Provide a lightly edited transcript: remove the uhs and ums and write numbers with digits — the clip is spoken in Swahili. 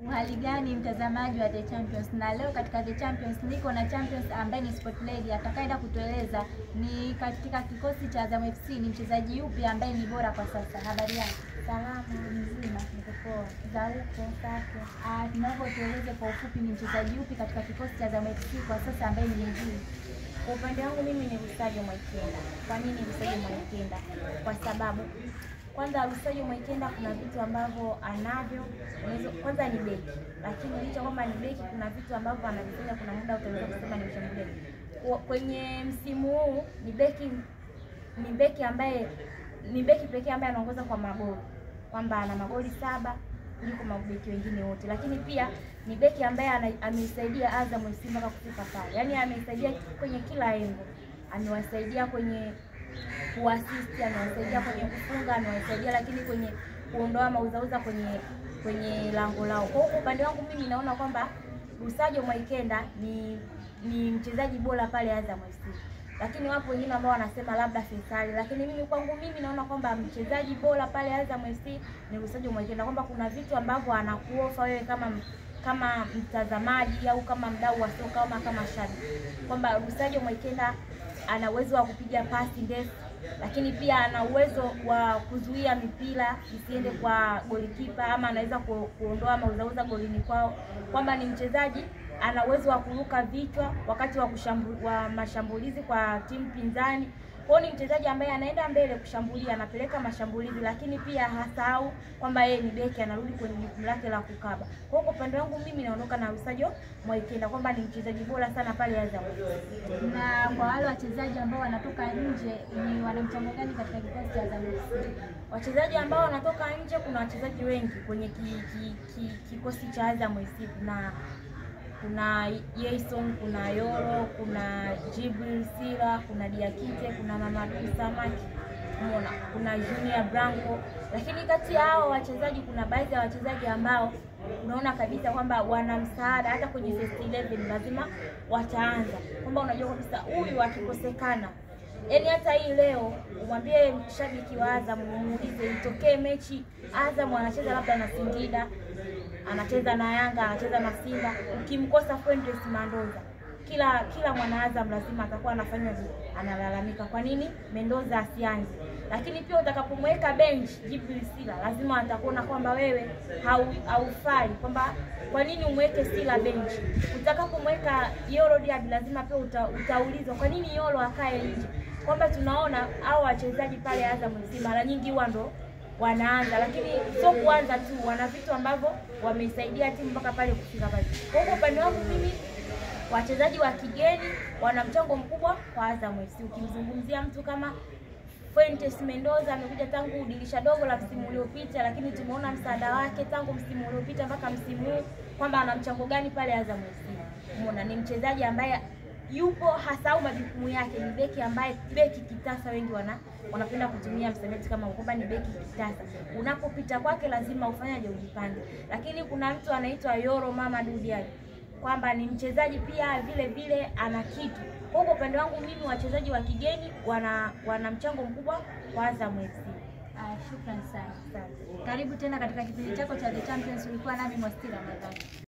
Uhali gani mtazamaji wa The Champions, na leo katika The Champions niko na Champions ambaye ni Sport Lady atakayeenda kutueleza ni katika kikosi cha Azam FC ni mchezaji yupi ambaye ni bora kwa sasa. Habari yako? Salama, mzima, niko poa. Za huko zake. Tunaomba tueleze kwa ufupi ni mchezaji yupi katika kikosi cha Azam FC kwa sasa ambaye ni mzuri. Kwa upande wangu mimi ni Lusajo Mwaikenda. Kwa nini Lusajo Mwaikenda? Kwa sababu kwanza Lusajo Mwaikenda kuna vitu ambavyo anavyo. Kwanza ni beki, lakini licha kwamba ni beki kuna vitu ambavyo anavifanya, kuna muda utaweza kusema ni mshambuliaji. Kwenye msimu huu ni beki pekee ambaye anaongoza kwa magoli, kwamba ana magoli 7 kuliko mabeki wengine wote, lakini pia ni beki ambaye ameisaidia Azam FC mpaka kufika pale. Yaani ameisaidia kwenye kila engo. Amewasaidia kwenye kuassist, amewasaidia kwenye kufunga, amewasaidia lakini kwenye kuondoa mauzauza kwenye lango lao. Kwa hiyo upande wangu mimi naona kwamba Lusajo Mwaikenda ni mchezaji bora pale Azam FC. Lakini wapo wengine ambao wanasema labda Faisal, lakini mimi kwangu mimi naona kwamba mchezaji bora pale Azam FC ni Lusajo Mwaikenda, kwamba kuna vitu ambavyo anakuofa wewe kama mtazamaji au kama mdau wa soka au kama shabiki, kwamba Lusajo Mwaikenda ana uwezo wa kupiga pasi ndefu, lakini pia ana uwezo wa kuzuia mipira isiende kwa golikipa, ama anaweza kuondoa mauzauza golini kwao, kwamba ni mchezaji ana uwezo wa kuruka vichwa wakati wa mashambulizi kwa timu pinzani. Kwa ni mchezaji ambaye anaenda mbele kushambulia, anapeleka mashambulizi, lakini pia hasahau kwamba yeye ni beki, anarudi kwenye jukumu lake la kukaba. Kwa upande wangu mimi naondoka na Lusajo Mwaikenda kwamba ni mchezaji bora sana pale Azam. Na kwa wale wachezaji ambao wanatoka nje ni wana mchango gani katika kikosi cha Azam FC? Wachezaji ambao wanatoka nje, kuna wachezaji wengi kwenye kikosi cha Azam FC. Kuna Jason, kuna Yoro, kuna Jibril Sila, kuna Diakite, kuna Mamadou Samaki, kuna Junior Branco. Lakini kati ya hao wachezaji kuna baadhi ya wachezaji ambao unaona kabisa kwamba wana msaada, hata kwenye first 11 lazima wataanza. Kwamba unajua kabisa huyu akikosekana, yaani hata hii leo umwambie shabiki wa Azam, muulize itokee mechi Azam anacheza labda na Singida, anacheza na Yanga, anacheza na Simba, ukimkosa Fuentes Mendoza, kila mwana Azam lazima atakuwa anafanya analalamika kwa nini Mendoza asianze. Lakini pia utakapomweka bench Jibril Sila, lazima atakuona kwamba wewe haufai, kwamba kwa nini umweke Sila bench. Utakapomweka Yoro Diaby, lazima pia utaulizwa kwa nini Yoro akae nje. Kwamba tunaona hao wachezaji pale Azam FC mara nyingi huwa ndo wanaanza, lakini sio kuanza tu, wana vitu ambavyo wameisaidia timu mpaka pale kufika pale. Kwa upande wangu mimi, wachezaji wa kigeni wana mchango mkubwa kwa Azam FC. Ukimzungumzia mtu kama Fuentes Mendoza, amekuja tangu dirisha dogo la msimu uliopita, lakini tumeona msaada wake tangu msimu uliopita mpaka msimu huu, kwamba ana mchango gani pale Azam FC. Umeona ni mchezaji ambaye yupo hasahau majukumu yake, ni beki ambaye beki kitasa, wengi wanapenda kutumia msamiati kama kwamba ni beki kitasa. Unapopita kwake lazima ufanyaje, ujipange. Lakini kuna mtu anaitwa Yoro Mamadou Diaby, kwamba ni mchezaji pia vile ana kitu. Kwa upande wangu mimi, wachezaji wa kigeni wana mchango mkubwa kwa Azam FC. Shukrani sana. Karibu tena katika kipindi chako cha The Champions. Ulikuwa nami Mwastira Ramadhani.